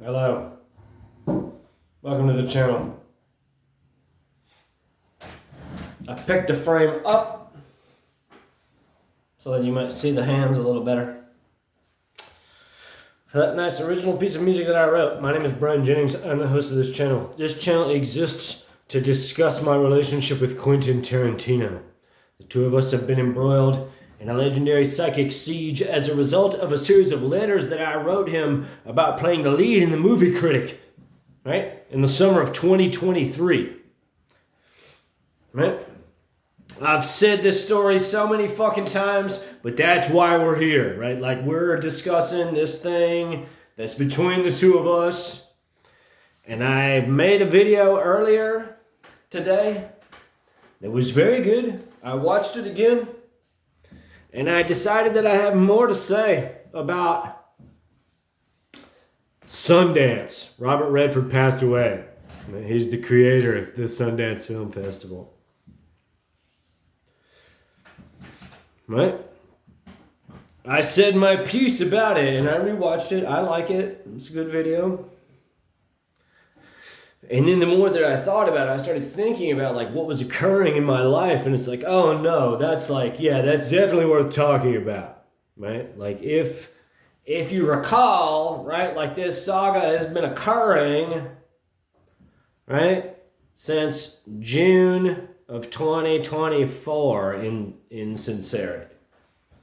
Hello. Welcome to the channel. I picked the frame up so that you might see the hands a little better. For that nice original piece of music that I wrote. My name is Brian Jennings. I'm the host of this channel. This channel exists to discuss my relationship with Quentin Tarantino. The two of us have been embroiled in a legendary psychic siege as a result of a series of letters that I wrote him about playing the lead in the movie Critic, right? In the summer of 2023, right? I've said this story so many fucking times, but that's why we're here, right? Like, we're discussing this thing that's between the two of us. And I made a video earlier today that was very good. I watched it again. And I decided that I have more to say about Sundance. Robert Redford passed away. He's the creator of the Sundance Film Festival. Right? I said my piece about it and I rewatched it. I like it. It's a good video. And then the more that I thought about it, I started thinking about like what was occurring in my life, and it's like, oh no, that's like, yeah, that's definitely worth talking about, right? Like if you recall, right, like this saga has been occurring, right, since June of 2024 in sincerity,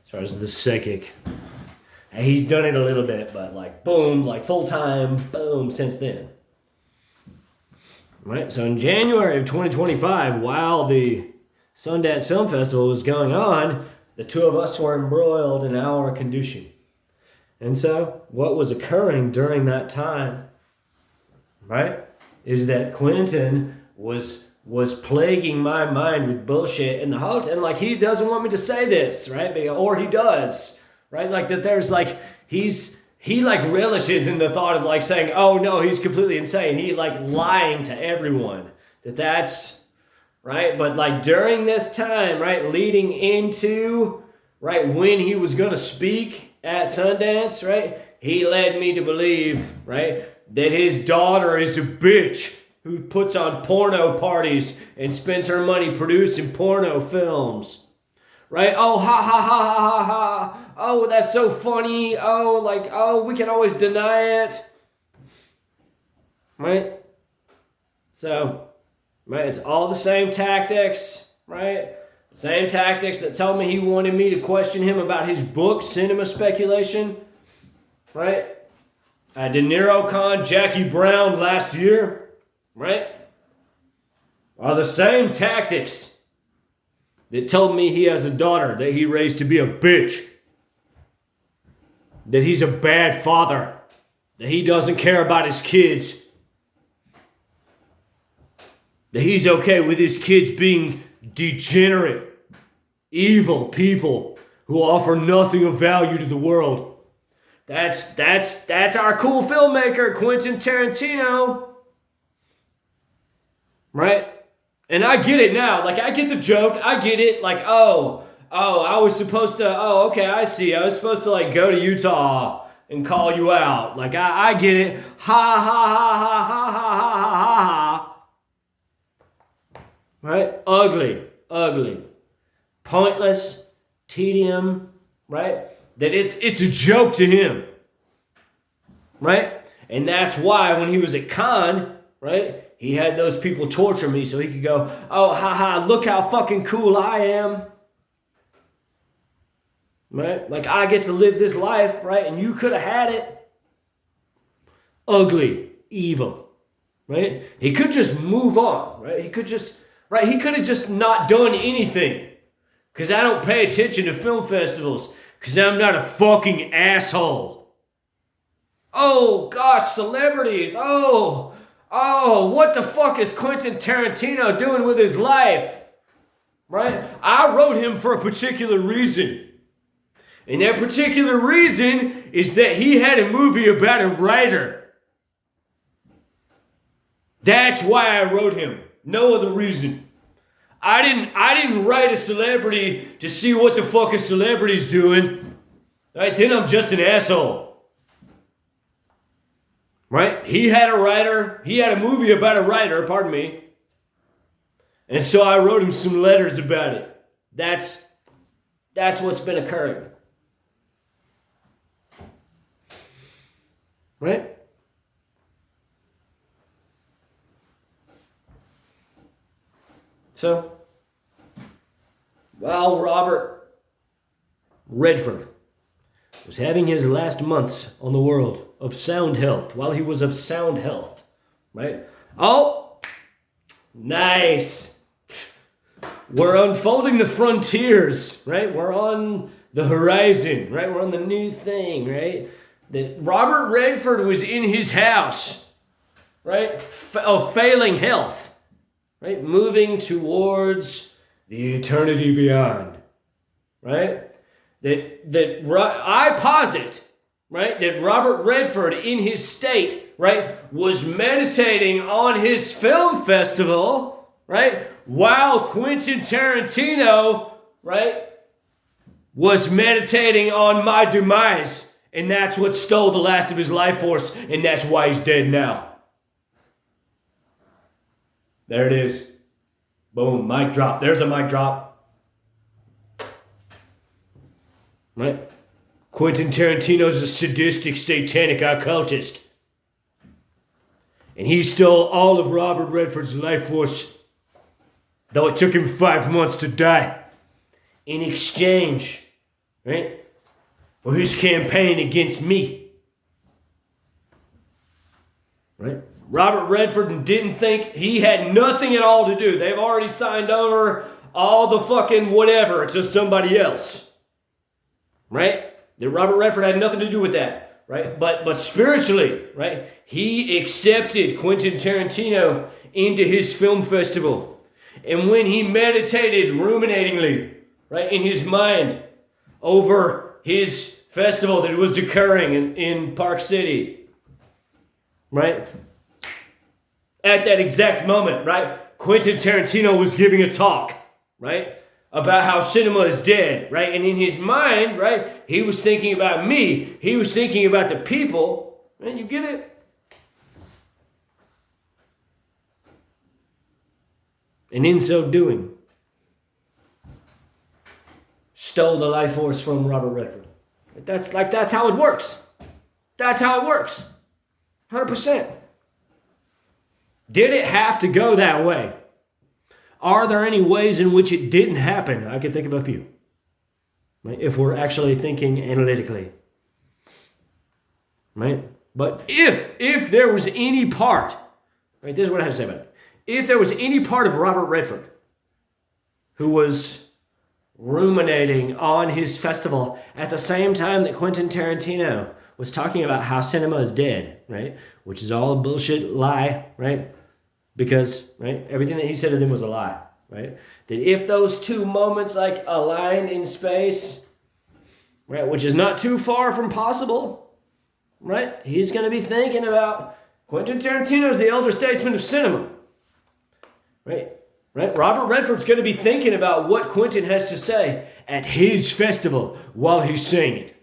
as far as the psychic. And he's done it a little bit, but like boom, like full time, boom, since then. Right, so in January of 2025, while the Sundance Film Festival was going on, the two of us were embroiled in our condition. And so, what was occurring during that time, right, is that Quentin was plaguing my mind with bullshit and and like he doesn't want me to say this, right, or he does, right, like that there's like, he like relishes in the thought of like saying, oh no, he's completely insane. He like lying to everyone that's right. But like during this time, right, leading into, right, when he was going to speak at Sundance, right, he led me to believe, right, that his daughter is a bitch who puts on porno parties and spends her money producing porno films. Right? Oh, ha, ha, ha, ha, ha, ha. Oh, that's so funny. Oh, like, oh, we can always deny it. Right? So, right, it's all the same tactics, right? Same tactics that told me he wanted me to question him about his book, Cinema Speculation. Right? I De Niro Con Jackie Brown last year. Right? Are the same tactics that told me he has a daughter that he raised to be a bitch. That he's a bad father. That he doesn't care about his kids. That he's okay with his kids being degenerate, evil people who offer nothing of value to the world. That's our cool filmmaker, Quentin Tarantino. Right? And I get it now. Like, I get the joke. I get it. Like, oh, I was supposed to, oh, okay, I see. I was supposed to, like, go to Utah and call you out. Like, I get it. Ha, ha, ha, ha, ha, ha, ha, ha, ha. Right? Ugly. Pointless, tedium, right? That it's a joke to him. Right? And that's why when he was at Cannes, right, he had those people torture me so he could go, oh, haha, look how fucking cool I am. Right? Like, I get to live this life, right? And you could have had it. Ugly, evil, right? He could just move on, right? He could have just not done anything. Because I don't pay attention to film festivals. Because I'm not a fucking asshole. Oh, gosh, celebrities, Oh, what the fuck is Quentin Tarantino doing with his life? Right? I wrote him for a particular reason. And that particular reason is that he had a movie about a writer. That's why I wrote him. No other reason. I didn't write a celebrity to see what the fuck a celebrity's doing. Right? Then I'm just an asshole. right? He had a movie about a writer, pardon me. And so I wrote him some letters about it. That's what's been occurring. Right? So, while Robert Redford was having his last months on the world of sound health, while he was of sound health, right? Oh, nice. We're unfolding the frontiers, right? We're on the horizon, right? We're on the new thing, right? That Robert Redford was in his house, right? Of failing health. Right? Moving towards the eternity beyond. Right? I posit, right, that Robert Redford in his state, right, was meditating on his film festival, right, while Quentin Tarantino, right, was meditating on my demise. And that's what stole the last of his life force, and that's why he's dead now. There it is. Boom, mic drop. There's a mic drop. Right? Quentin Tarantino's a sadistic, satanic occultist. And he stole all of Robert Redford's life force, though it took him 5 months to die, in exchange, right, for his campaign against me. Right? Robert Redford didn't think he had nothing at all to do. They've already signed over all the fucking whatever to somebody else. Right? That Robert Redford had nothing to do with that. Right? But spiritually, right? He accepted Quentin Tarantino into his film festival. And when he meditated ruminatingly, right, in his mind over his festival that was occurring in Park City, right? At that exact moment, right, Quentin Tarantino was giving a talk, right, about how cinema is dead, right? And in his mind, right, he was thinking about me. He was thinking about the people. Man, you get it? And in so doing, stole the life force from Robert Redford. That's how it works. That's how it works. 100%. Did it have to go that way? Are there any ways in which it didn't happen? I can think of a few. Right? If we're actually thinking analytically. Right? But if there was any part, right, this is what I have to say about it. If there was any part of Robert Redford who was ruminating on his festival at the same time that Quentin Tarantino was talking about how cinema is dead, right? Which is all a bullshit lie, right? Because, right, everything that he said to them was a lie, right? That if those two moments like aligned in space, right, which is not too far from possible, right? He's going to be thinking about Quentin Tarantino's the elder statesman of cinema, right? Right? Robert Redford's going to be thinking about what Quentin has to say at his festival while he's saying it.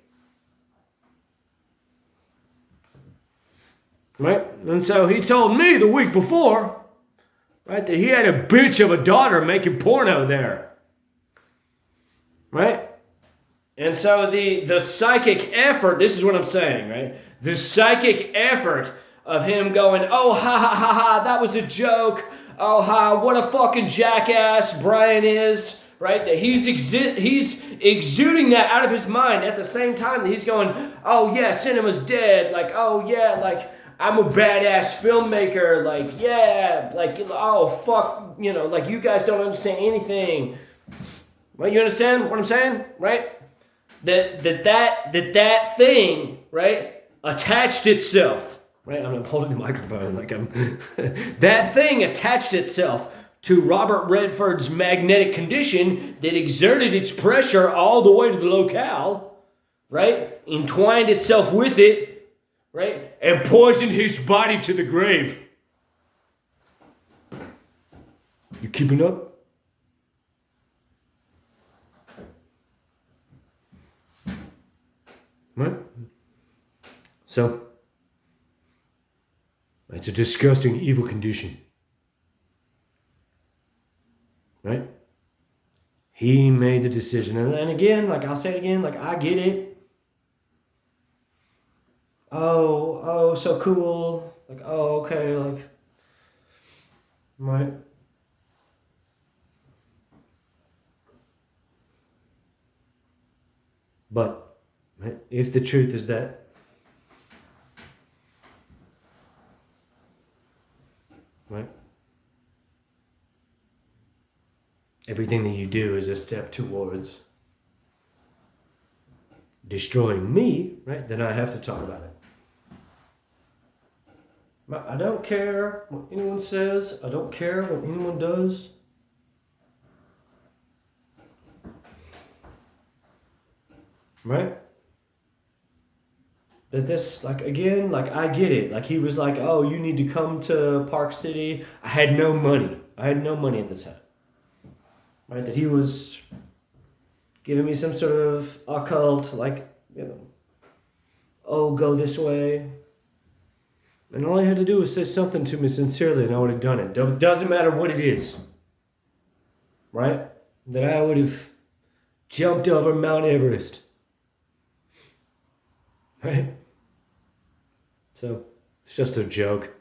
Right? And so he told me the week before, right, that he had a bitch of a daughter making porno there. Right? And so the psychic effort, this is what I'm saying, right? The psychic effort of him going, oh, ha, ha, ha, ha, that was a joke. Oh, ha, what a fucking jackass Brian is, right? That he's exuding that out of his mind at the same time that he's going, oh, yeah, cinema's dead. Like, oh, yeah, like, I'm a badass filmmaker, like, yeah, like, oh, fuck, you know, like, you guys don't understand anything. Right, you understand what I'm saying, right? That thing, right, attached itself, right? I'm holding the microphone like I'm, that thing attached itself to Robert Redford's magnetic condition that exerted its pressure all the way to the locale, right? Entwined itself with it, right? And poisoned his body to the grave. You keeping up? Right? So, It's a disgusting, evil condition. Right? He made the decision. And again, like I'll say it again, like I get it. Oh, so cool. Like, oh, okay, like, right? But right, if the truth is that, right, everything that you do is a step towards destroying me, right, then I have to talk about it. I don't care what anyone says. I don't care what anyone does. Right? That this, like, again, like, I get it. Like, he was like, oh, you need to come to Park City. I had no money. I had no money at the time. Right? That he was giving me some sort of occult, like, oh, go this way. And all I had to do was say something to me sincerely, and I would have done it. Doesn't matter what it is. Right? That I would have jumped over Mount Everest. Right? So, it's just a joke.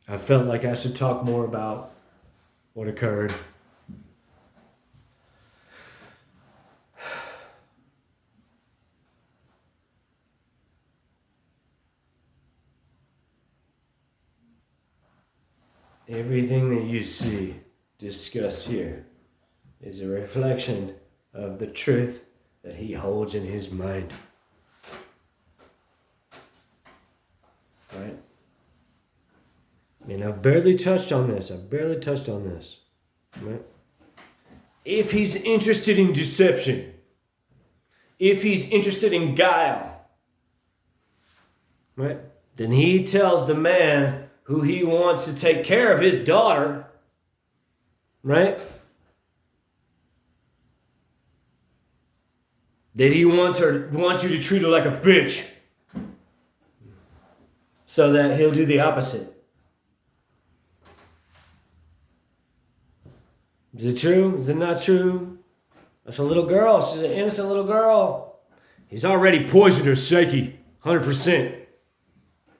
I felt like I should talk more about what occurred. Everything that you see discussed here is a reflection of the truth that he holds in his mind. Right? And I've barely touched on this. Right? If he's interested in deception, if he's interested in guile, right, then he tells the man who he wants to take care of his daughter, right, that he wants you to treat her like a bitch, so that he'll do the opposite. Is it true? Is it not true? That's a little girl. She's an innocent little girl. He's already poisoned her psyche, 100%.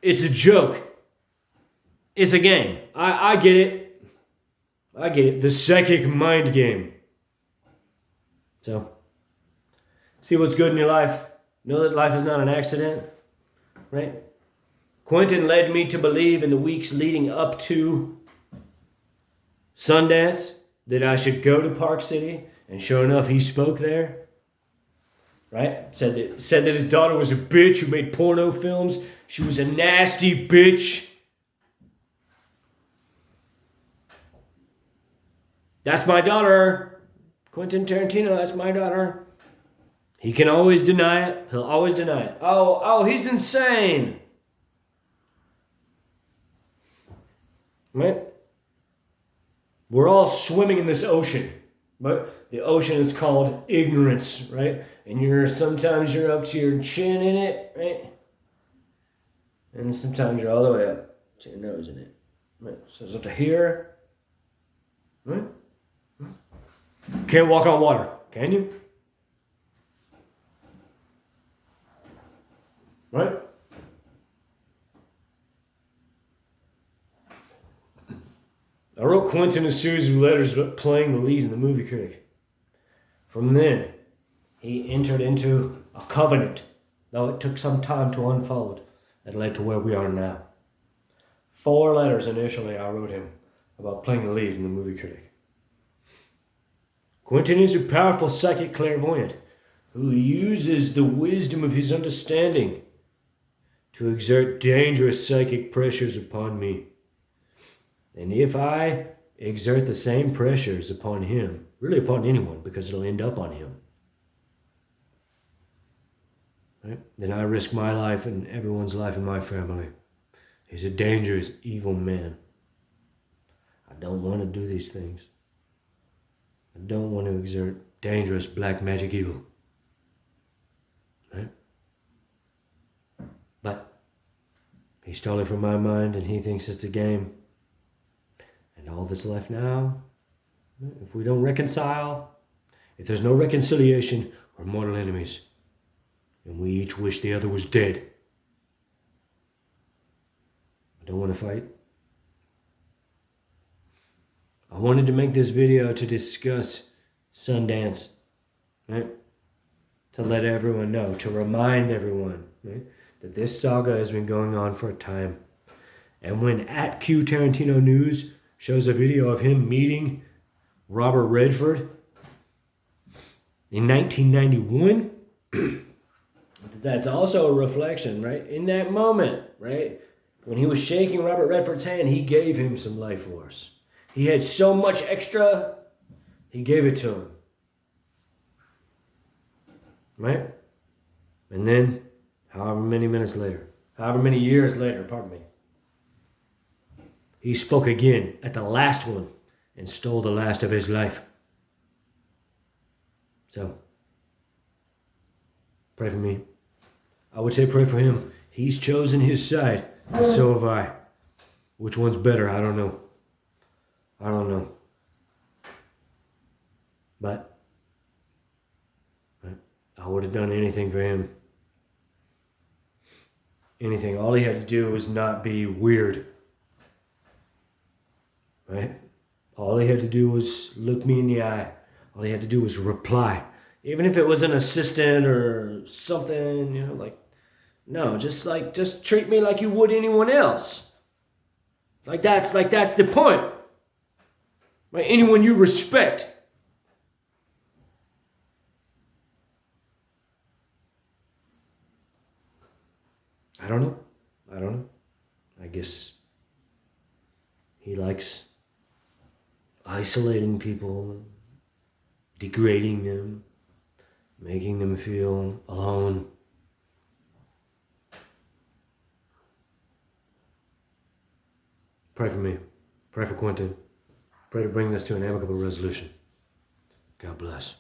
It's a joke. It's a game. I get it. I get it. The psychic mind game. So, see what's good in your life. Know that life is not an accident. Right? Quentin led me to believe in the weeks leading up to Sundance that I should go to Park City, and sure enough, he spoke there. Right? Said that his daughter was a bitch who made porno films. She was a nasty bitch. That's my daughter. Quentin Tarantino, that's my daughter. He can always deny it. He'll always deny it. Oh, he's insane. Right? We're all swimming in this ocean. But the ocean is called ignorance, right? And sometimes you're up to your chin in it, right? And sometimes you're all the way up to your nose in it. Right? So it's up to here. Right? Can't walk on water, can you? Right? I wrote Quentin a series of letters about playing the lead in the movie Critic. From then, he entered into a covenant, though it took some time to unfold, that led to where we are now. 4 letters initially I wrote him about playing the lead in the movie Critic. Quentin is a powerful psychic clairvoyant who uses the wisdom of his understanding to exert dangerous psychic pressures upon me. And if I exert the same pressures upon him, really upon anyone, because it'll end up on him, right, then I risk my life and everyone's life in my family. He's a dangerous, evil man. I don't want to do these things. I don't want to exert dangerous black magic evil. He stole it from my mind and he thinks it's a game. And all that's left now, if we don't reconcile, if there's no reconciliation, we're mortal enemies. And we each wish the other was dead. I don't want to fight. I wanted to make this video to discuss Sundance, right? To let everyone know, to remind everyone, right, that this saga has been going on for a time. And when @Tarantino News shows a video of him meeting Robert Redford in 1991, that's also a reflection, right? In that moment, right? When he was shaking Robert Redford's hand, he gave him some life force. He had so much extra, he gave it to him. Right? And then, however many years later, pardon me, he spoke again at the last one and stole the last of his life. So, pray for me. I would say pray for him. He's chosen his side, and so have I. Which one's better? I don't know. But I would have done anything for him. Anything. All he had to do was not be weird. Right? All he had to do was look me in the eye. All he had to do was reply. Even if it was an assistant or something, no, just treat me like you would anyone else. That's the point. Right? Anyone you respect. I don't know. I guess he likes isolating people, degrading them, making them feel alone. Pray for me. Pray for Quentin. Pray to bring this to an amicable resolution. God bless.